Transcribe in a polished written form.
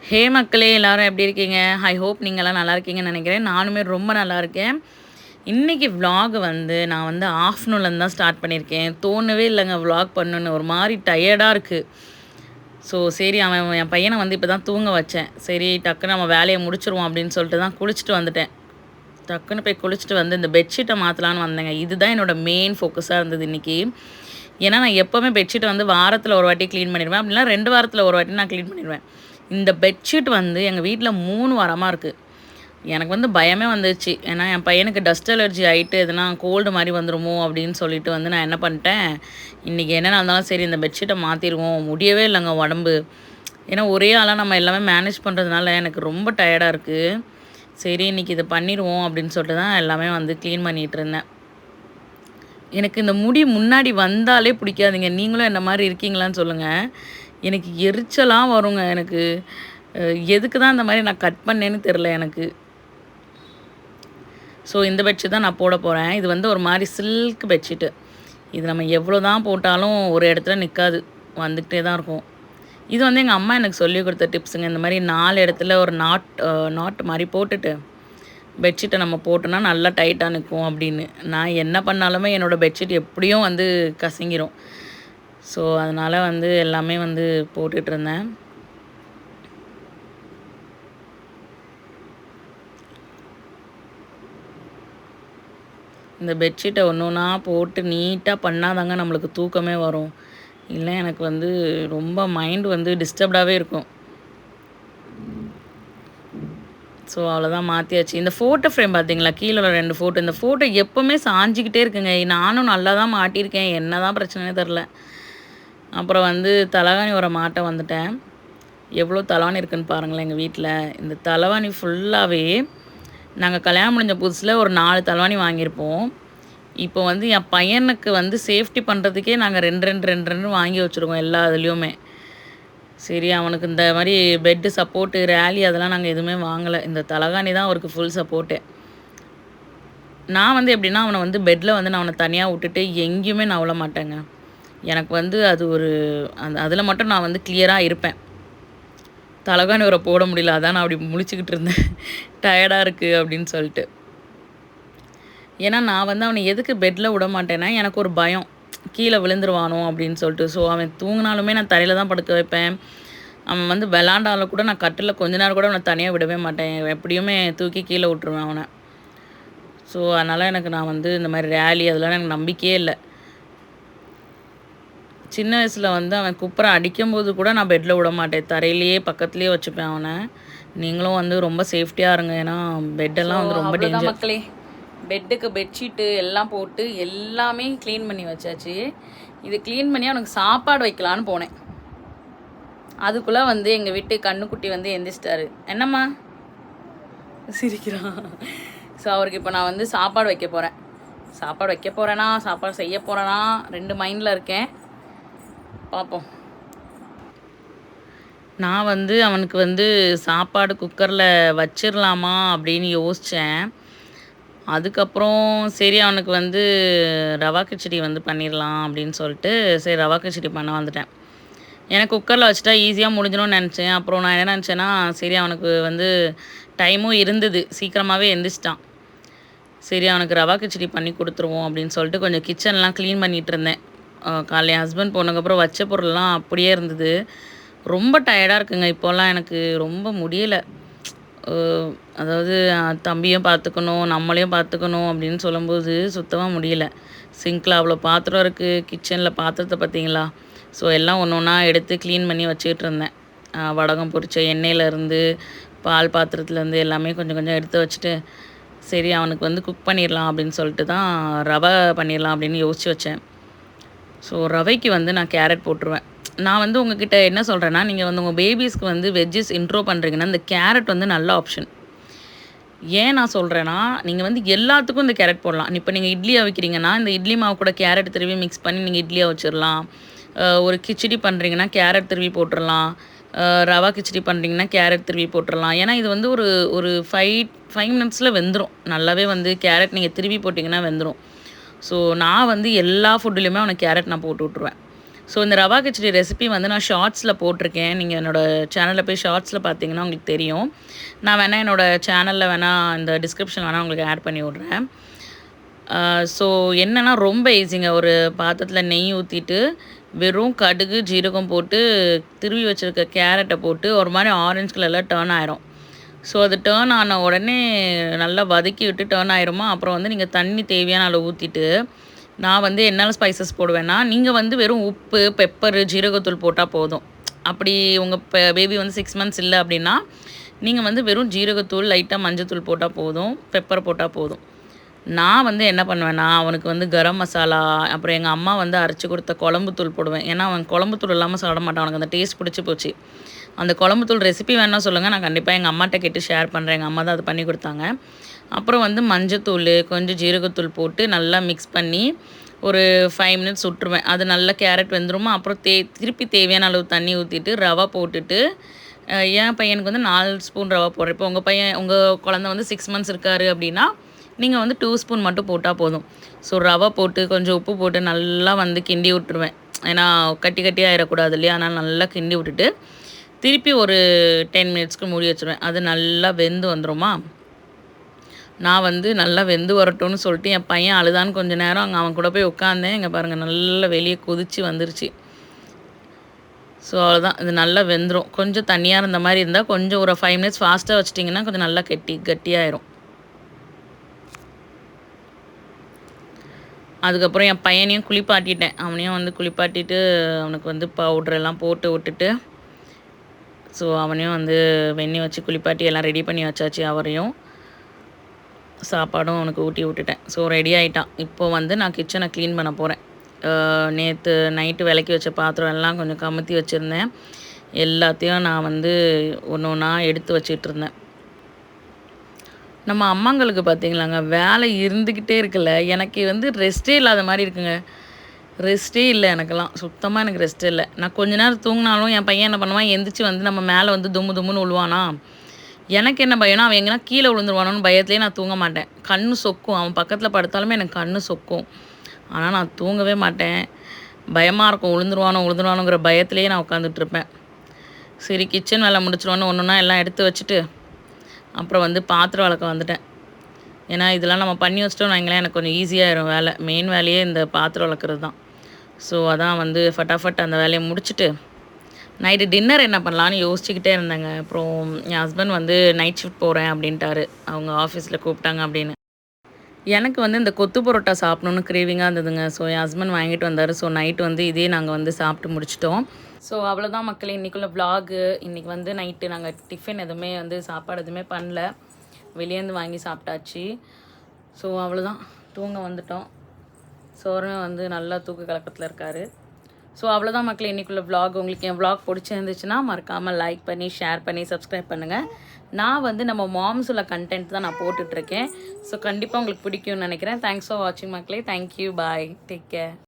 ஹே மக்களே எல்லாரும் எப்படி இருக்கீங்க? ஐ ஹோப் நீங்கள்லாம் நல்லா இருக்கீங்கன்னு நினைக்கிறேன். நானுமே ரொம்ப நல்லா இருக்கேன். இன்றைக்கி vlog வந்து நான் வந்து ஆஃப்டர்நூன்லேருந்து தான் ஸ்டார்ட் பண்ணியிருக்கேன். தோணவே இல்லைங்க vlog பண்ணணுன்னு. ஒரு மாதிரி டயர்டாக இருக்குது. ஸோ சரி என் பையனை வந்து இப்போ தான் தூங்க வச்சேன். சரி டக்குன்னு நம்ம வேலையை முடிச்சிருவோம் அப்படின்னு சொல்லிட்டு தான் குளிச்சுட்டு வந்துட்டேன். டக்குன்னு போய் குளிச்சுட்டு வந்து இந்த பெட்ஷீட்டை மாற்றலான்னு வந்தேங்க. இதுதான் என்னோடய மெயின் ஃபோக்கஸாக இருந்தது இன்றைக்கி. ஏன்னா நான் எப்போவுமே பெட்ஷீட்டை வந்து வாரத்தில் ஒரு வாட்டி க்ளீன் பண்ணிடுவேன். அப்படின்னா 2 வாரத்தில் ஒரு வாட்டி நான் க்ளீன் பண்ணிடுவேன். இந்த பெட்ஷீட் வந்து எங்கள் வீட்டில் 3 வாரமாக இருக்குது. எனக்கு வந்து பயமே வந்துச்சு. ஏன்னா என் பையனுக்கு டஸ்ட் அலர்ஜி ஆகிட்டு எதுனா கோல்டு மாதிரி வந்துடுமோ அப்படின்னு சொல்லிட்டு வந்து நான் என்ன பண்ணிட்டேன், இன்றைக்கி என்ன நடந்தாலும் சரி இந்த பெட்ஷீட்டை மாற்றிடுவோம். முடியவே இல்லைங்க உடம்பு. ஏன்னா ஒரே ஆளாக நம்ம எல்லாமே மேனேஜ் பண்ணுறதுனால எனக்கு ரொம்ப டயர்டாக இருக்குது. சரி இன்றைக்கி இதை பண்ணிடுவோம் அப்படின்னு சொல்லிட்டு தான் எல்லாமே வந்து க்ளீன் பண்ணிகிட்டு இருந்தேன். எனக்கு இந்த முடி முன்னாடி வந்தாலே பிடிக்காதுங்க. நீங்களும் என்ன மாதிரி இருக்கீங்களான்னு சொல்லுங்கள். எனக்கு எரிச்சலாக வருங்க. எனக்கு எதுக்கு தான் இந்த மாதிரி நான் கட் பண்ணேன்னு தெரில எனக்கு. ஸோ இந்த பெட்ஷீட் தான் நான் போட போகிறேன். இது வந்து ஒரு மாதிரி சில்க் பெட்ஷீட்டு. இது நம்ம எவ்வளோ தான் போட்டாலும் ஒரு இடத்துல நிற்காது, வந்துக்கிட்டே தான் இருக்கும். இது வந்து எங்கள் அம்மா எனக்கு சொல்லி கொடுத்த டிப்ஸுங்க. இந்த மாதிரி 4 இடத்துல ஒரு நாட் மாதிரி போட்டுட்டு பெட்ஷீட்டை நம்ம போட்டோன்னா நல்லா டைட்டாக நிற்கும் அப்படின்னு. நான் என்ன பண்ணாலுமே என்னோடய பெட்ஷீட் எப்படியும் வந்து கசங்கிரும். ஸோ அதனால் வந்து எல்லாமே வந்து போட்டுட்ருந்தேன். இந்த பெட்ஷீட்டை ஒன்று ஒன்றா போட்டு நீட்டாக பண்ணாதாங்க நம்மளுக்கு தூக்கமே வரும். இல்லை எனக்கு வந்து ரொம்ப மைண்ட் வந்து டிஸ்டர்ப்டாகவே இருக்கும். ஸோ அவ்வளோதான் மாற்றியாச்சு. இந்த ஃபோட்டோ ஃப்ரேம் பார்த்தீங்களா, கீழே உள்ள 2 ஃபோட்டோ, இந்த ஃபோட்டோ எப்போவுமே சாஞ்சிக்கிட்டே இருக்குங்க. நானும் நல்லா தான் மாட்டியிருக்கேன், என்ன தான் பிரச்சனையே தெரில. அப்புறம் வந்து தலகாணி உரம் மாட்ட வந்துட்டேன். எவ்வளோ தலவாணி இருக்குதுன்னு பாருங்களேன் எங்கள் வீட்டில். இந்த தலவாணி ஃபுல்லாகவே நாங்கள் கல்யாணம் முடிஞ்ச புதுசில் ஒரு 4 தலவாணி வாங்கியிருப்போம். இப்போ வந்து என் பையனுக்கு வந்து சேஃப்டி பண்ணுறதுக்கே நாங்கள் 2 வாங்கி வச்சுருக்கோம் எல்லா இதுலேயுமே. சரி அவனுக்கு இந்த மாதிரி பெட்டு சப்போர்ட்டு ரேலி அதெல்லாம் நாங்கள் எதுவுமே வாங்கலை. இந்த தலகாணி தான் அவருக்கு ஃபுல் சப்போர்ட்டு. நான் வந்து எப்படின்னா அவனை வந்து பெட்டில் வந்து நான் அவனை தனியாக விட்டுட்டு எங்கேயுமே நான் நவள மாட்டேங்க. எனக்கு வந்து அது ஒரு அதில் மட்டும் நான் வந்து கிளியராக இருப்பேன். தலகாணி உரை போட முடியல, அதான் நான் அப்படி முழிச்சுக்கிட்டு இருந்தேன். டயர்டாக இருக்குது அப்படின்னு சொல்லிட்டு. ஏன்னா நான் வந்து அவனை எதுக்கு பெட்டில் விட மாட்டேன்னா எனக்கு ஒரு பயம், கீழே விழுந்துருவானோ அப்படின்னு சொல்லிட்டு. ஸோ அவன் தூங்கினாலுமே நான் தரையில் தான் படுக்க வைப்பேன். அவன் வந்து விளாண்டாலும் கூட நான் கட்டில் கொஞ்ச நேரம் கூட அவனை தனியாக விடவே மாட்டேன். எப்படியுமே தூக்கி கீழே விட்டுருவேன் அவனை. ஸோ அதனால் எனக்கு நான் வந்து இந்த மாதிரி ரேலி அதெல்லாம் எனக்கு நம்பிக்கையே இல்லை. சின்ன வயசில் வந்து அவன் குப்புற அடிக்கும்போது கூட நான் பெட்டில் விட மாட்டேன், தரையிலேயே பக்கத்துலேயே வச்சுப்பேன் அவனை. நீங்களும் வந்து ரொம்ப சேஃப்டியாக இருங்க, ஏன்னா பெட்டெல்லாம் வந்து ரொம்ப டேஞ்சர். மக்களே, பெட்டுக்கு பெட்ஷீட்டு எல்லாம் போட்டு எல்லாமே க்ளீன் பண்ணி வச்சாச்சு. இது க்ளீன் பண்ணி அவனுக்கு சாப்பாடு வைக்கலான்னு போனேன். அதுக்குள்ளே வந்து எங்கள் வீட்டு கண்ணுக்குட்டி வந்து எந்திரிச்சிட்டாரு. என்னம்மா சிரிக்கிறான். ஸோ அவருக்கு இப்போ நான் வந்து சாப்பாடு வைக்க போகிறேன். சாப்பாடு வைக்க போகிறேன்னா சாப்பாடு செய்ய போகிறேன்னா 2 மைண்டில் இருக்கேன். பார்ப்போம். நான் வந்து அவனுக்கு வந்து சாப்பாடு குக்கரில் வச்சிடலாமா அப்படின்னு யோசித்தேன். அதுக்கப்புறம் சரி அவனுக்கு வந்து ரவா கிச்சடி வந்து பண்ணிடலாம் அப்படின்னு சொல்லிட்டு சரி ரவா கிச்சடி பண்ண வந்துட்டேன். எனக்கு குக்கரில் வச்சுட்டா ஈஸியாக முடிஞ்சிடும்னு நினச்சேன். அப்புறம் நான் என்ன நினச்சேன்னா, சரி அவனுக்கு வந்து டைமும் இருந்தது, சீக்கிரமாகவே எந்திரிச்சிட்டான். சரி அவனுக்கு ரவா கிச்சடி பண்ணி கொடுத்துருவோம் அப்படின்னு சொல்லிட்டு கொஞ்சம் கிச்சன்லாம் க்ளீன் பண்ணிகிட்டு இருந்தேன். காலையில் என் ஹஸ்பண்ட் போனதுக்கப்புறம் வச்ச பொருள்லாம் அப்படியே இருந்தது. ரொம்ப டயர்டாக இருக்குங்க இப்போல்லாம், எனக்கு ரொம்ப முடியலை. அதாவது தம்பியும் பார்த்துக்கணும், நம்மளையும் பார்த்துக்கணும் அப்படின்னு சொல்லும்போது சுத்தமாக முடியல. சிங்கில் அவ்வளோ பாத்திரம் இருக்குது, கிச்சனில் பாத்திரத்தை பார்த்தீங்களா? ஸோ எல்லாம் ஒன்று ஒன்றா எடுத்து க்ளீன் பண்ணி வச்சுக்கிட்டு இருந்தேன். வடகம் பொரிச்ச எண்ணெயிலேருந்து பால் பாத்திரத்துலேருந்து எல்லாமே கொஞ்சம் கொஞ்சம் எடுத்து வச்சுட்டு, சரி அவனுக்கு வந்து குக் பண்ணிடலாம் அப்படின்னு சொல்லிட்டு தான் ரவை பண்ணிடலாம் அப்படின்னு யோசித்து வச்சேன். ஸோ ரவைக்கு வந்து நான் கேரட் போட்டுருவேன். நான் வந்து உங்ககிட்ட என்ன சொல்கிறேன்னா, நீங்கள் வந்து உங்கள் பேபிஸ்க்கு வந்து வெஜ்ஜஸ் இன்ட்ரோ பண்ணுறீங்கன்னா இந்த கேரட் வந்து நல்ல ஆப்ஷன். ஏன் நான் சொல்கிறேன்னா, நீங்கள் வந்து எல்லாத்துக்கும் இந்த கேரட் போடலாம். இப்போ நீங்கள் இட்லி அவிக்கிறீங்கன்னா இந்த இட்லி மாவு கூட கேரட் திருவி மிக்ஸ் பண்ணி நீங்கள் இட்லியை வச்சிடலாம். ஒரு கிச்சடி பண்ணுறீங்கன்னா கேரட் திருவி போட்டுடலாம். ரவா கிச்சடி பண்ணுறீங்கன்னா கேரட் திருவி போட்டுடலாம். ஏன்னா இது வந்து ஒரு ஒரு 5 மினிட்ஸில் வெந்துடும். நல்லாவே வந்து கேரட் நீங்கள் திருவி போட்டிங்கன்னா வெந்துடும். ஸோ நான் வந்து எல்லா ஃபுட்டுலேயுமே அவனுக்கு கேரட் நான் போட்டு விட்ருவேன். ஸோ இந்த ரவா கிச்சடி ரெசிபி வந்து நான் ஷார்ட்ஸில் போட்டிருக்கேன். நீங்கள் என்னோடய சேனலில் போய் ஷார்ட்ஸில் பார்த்தீங்கன்னா உங்களுக்கு தெரியும். நான் வேணால் என்னோடய சேனலில் வேணால் இந்த டிஸ்கிரிப்ஷன் வேணால் உங்களுக்கு ஆட் பண்ணி விட்றேன். ஸோ என்னென்னா ரொம்ப ஈஸிங்க. ஒரு பாத்திரத்தில் நெய் ஊற்றிட்டு வெறும் கடுகு ஜீரகம் போட்டு திருவி வச்சுருக்க கேரட்டை போட்டு ஒரு மாதிரி ஆரஞ்சு கலரில் டர்ன் ஆயிரும். ஸோ அது டர்ன் ஆன உடனே நல்லா வதக்கி விட்டு டர்ன் ஆயிருமா, அப்புறம் வந்து நீங்கள் தண்ணி தேவையான அளவு ஊற்றிட்டு, நான் வந்து என்னென்ன ஸ்பைசஸ் போடுவேன்னா, நீங்கள் வந்து வெறும் உப்பு, பெப்பரு, ஜீரகத்தூள் போட்டால் போதும். அப்படி உங்கள் பேபி வந்து 6 மந்த்ஸ் இல்லை அப்படின்னா, நீங்கள் வந்து வெறும் ஜீரகத்தூள், லைட்டாக மஞ்சத்தூள் போட்டால் போதும், பெப்பர் போட்டால் போதும். நான் வந்து என்ன பண்ணுவேன்னா, அவனுக்கு வந்து கரம் மசாலா, அப்புறம் எங்கள் அம்மா வந்து அரைச்சி கொடுத்த குழம்பு தூள் போடுவேன். ஏன்னா அவன் குழம்பு தூள் இல்லாமல் சாப்பிட மாட்டான். அவனுக்கு அந்த டேஸ்ட் பிடிச்சி போச்சு. அந்த குழம்பு தூள் ரெசிபி வேணா சொல்லுங்கள், நான் கண்டிப்பாக எங்கள் அம்மாட்ட கேட்டு ஷேர் பண்ணுறேன். எங்கள் அம்மா தான் அது பண்ணி கொடுத்தாங்க. அப்புறம் வந்து மஞ்சத்தூள், கொஞ்சம் ஜீரகத்தூள் போட்டு நல்லா மிக்ஸ் பண்ணி ஒரு 5 மினிட்ஸ் விட்டுருவேன். அது நல்லா கேரட் வெந்துருமா, அப்புறம் திருப்பி தேவையான அளவு தண்ணி ஊற்றிட்டு ரவை போட்டுட்டு, என் பையனுக்கு வந்து 4 ஸ்பூன் ரவை போடுறேன். இப்போ உங்கள் குழந்தை வந்து 6 மந்த்ஸ் இருக்காரு அப்படின்னா, நீங்கள் வந்து 2 ஸ்பூன் மட்டும் போட்டால் போதும். ஸோ ரவை போட்டு கொஞ்சம் உப்பு போட்டு நல்லா வந்து கிண்டி விட்டுருவேன். ஏன்னா கட்டி கட்டியாக ஆயிடக்கூடாது இல்லையா, அதனால் நல்லா கிண்டி விட்டுட்டு திருப்பி ஒரு 10 மினிட்ஸ்க்கு மூடி வச்சுருவேன். அது நல்லா வெந்து வந்துடுமா, நான் வந்து நல்லா வெந்து வரட்டும்னு சொல்லிட்டு என் பையன் அழுதான்னு கொஞ்சம் நேரம் அங்கே அவன் கூட போய் உட்காந்தேன். இங்கே பாருங்கள் நல்லா வெளியே கொதித்து வந்துருச்சு. ஸோ அவ்வளோதான், இது நல்லா வெந்துடும். கொஞ்சம் தண்ணியாக இருந்த மாதிரி இருந்தால் கொஞ்சம் ஒரு 5 மினிட்ஸ் ஃபாஸ்ட்டாக வச்சிட்டிங்கன்னா கொஞ்சம் நல்லா கட்டியாயிரும். அதுக்கப்புறம் என் பையனையும் குளிப்பாட்டிட்டேன். அவனையும் வந்து குளிப்பாட்டிட்டு அவனுக்கு வந்து பவுட்ரெல்லாம் போட்டு விட்டுட்டு, ஸோ அவனையும் வந்து வெந்நீர் வச்சு குளிப்பாட்டி எல்லாம் ரெடி பண்ணி வச்சாச்சு. அவரையும் சாப்பாடும் அவனுக்கு ஊட்டி விட்டுட்டேன். ஸோ ரெடி ஆகிட்டான். இப்போது வந்து நான் கிச்சனை க்ளீன் பண்ண போகிறேன். நேற்று நைட்டு விளக்கி வச்ச பாத்திரம் எல்லாம் கொஞ்சம் கமுத்தி வச்சுருந்தேன். எல்லாத்தையும் நான் வந்து ஒன்று ஒன்றா எடுத்து வச்சிட்ருந்தேன். நம்ம அம்மாங்களுக்கு பார்த்திங்களாங்க, வேலை இருந்துக்கிட்டே இருக்குல்ல. எனக்கு வந்து ரெஸ்ட்டே இல்லாத மாதிரி இருக்குங்க. ரெஸ்ட்டே இல்லை எனக்கெல்லாம், சுத்தமாக எனக்கு ரெஸ்ட்டே இல்லை. நான் கொஞ்ச நேரம் தூங்கினாலும் என் பையன் என்ன பண்ணுவான், எந்திரிச்சு வந்து நம்ம மேலே வந்து தும்முன்னு விழுவானா. எனக்கு என்ன பயம்னா, அவன் எங்கன்னா கீழே விழுந்துருவானோன்னு பயத்துலேயே நான் தூங்க மாட்டேன். கண்ணு சொக்கும், அவன் பக்கத்தில் படுத்தாலுமே எனக்கு கண்ணு சொக்கும். ஆனால் நான் தூங்கவே மாட்டேன். பயமாக இருக்கும், விழுந்துருவானோங்கிற பயத்துலேயே நான் உட்காந்துட்ருப்பேன். சரி கிச்சன் வேலை முடிச்சிருவானு ஒன்றுனா எல்லாம் எடுத்து வச்சுட்டு அப்புறம் வந்து பாத்திரம் விளக்க வந்துட்டேன். ஏன்னா இதெல்லாம் நம்ம பண்ணி வச்சிட்டோம் வைங்களேன், எனக்கு கொஞ்சம் ஈஸியாகிடும் வேலை. மெயின் வேலையே இந்த பாத்திரம் விளக்குறது தான். ஸோ அதான் வந்து ஃபட்டாஃபட் அந்த வேலையை முடிச்சுட்டு நைட்டு டின்னர் என்ன பண்ணலான்னு யோசிச்சுக்கிட்டே இருந்தேங்க. அப்புறம் என் ஹஸ்பண்ட் வந்து நைட் ஷிஃப்ட் போகிறேன் அப்படின்ட்டாரு, அவங்க ஆஃபீஸில் கூப்பிட்டாங்க அப்படின்னு. எனக்கு வந்து இந்த கொத்து பரோட்டா சாப்பிட்ணுன்னு கிரேவிங்காக இருந்ததுங்க. ஸோ என் ஹஸ்பண்ட் வாங்கிட்டு வந்தார். ஸோ நைட்டு வந்து இதே நாங்கள் வந்து சாப்பிட்டு முடிச்சிட்டோம். ஸோ அவ்வளோதான் மக்களே இன்றைக்குள்ள விலாகு. இன்றைக்கி வந்து நைட்டு நாங்கள் டிஃபன் எதுவுமே வந்து சாப்பாடு எதுவுமே பண்ணல, வெளியேருந்து வாங்கி சாப்பிட்டாச்சு. ஸோ அவ்வளோதான், தூங்க வந்துட்டோம். சோரன் வந்து நல்லா தூக்க கலக்கத்தில் இருக்கார். ஸோ அவ்வளோதான் மக்களே இன்றைக்குள்ள விலாக். உங்களுக்கு என் விலாக் பிடிச்சிருந்துச்சுன்னா மறக்காமல் லைக் பண்ணி ஷேர் பண்ணி சப்ஸ்கிரைப் பண்ணுங்கள். நான் வந்து நம்ம மாம்ஸ் உள்ள கண்டென்ட் தான் நான் போட்டுட்ருக்கேன். ஸோ கண்டிப்பாக உங்களுக்கு பிடிக்கும்னு நினைக்கிறேன். தேங்க்ஸ் ஃபார் வாட்சிங் மக்களே. தேங்க்யூ, பாய், டேக் கேர்.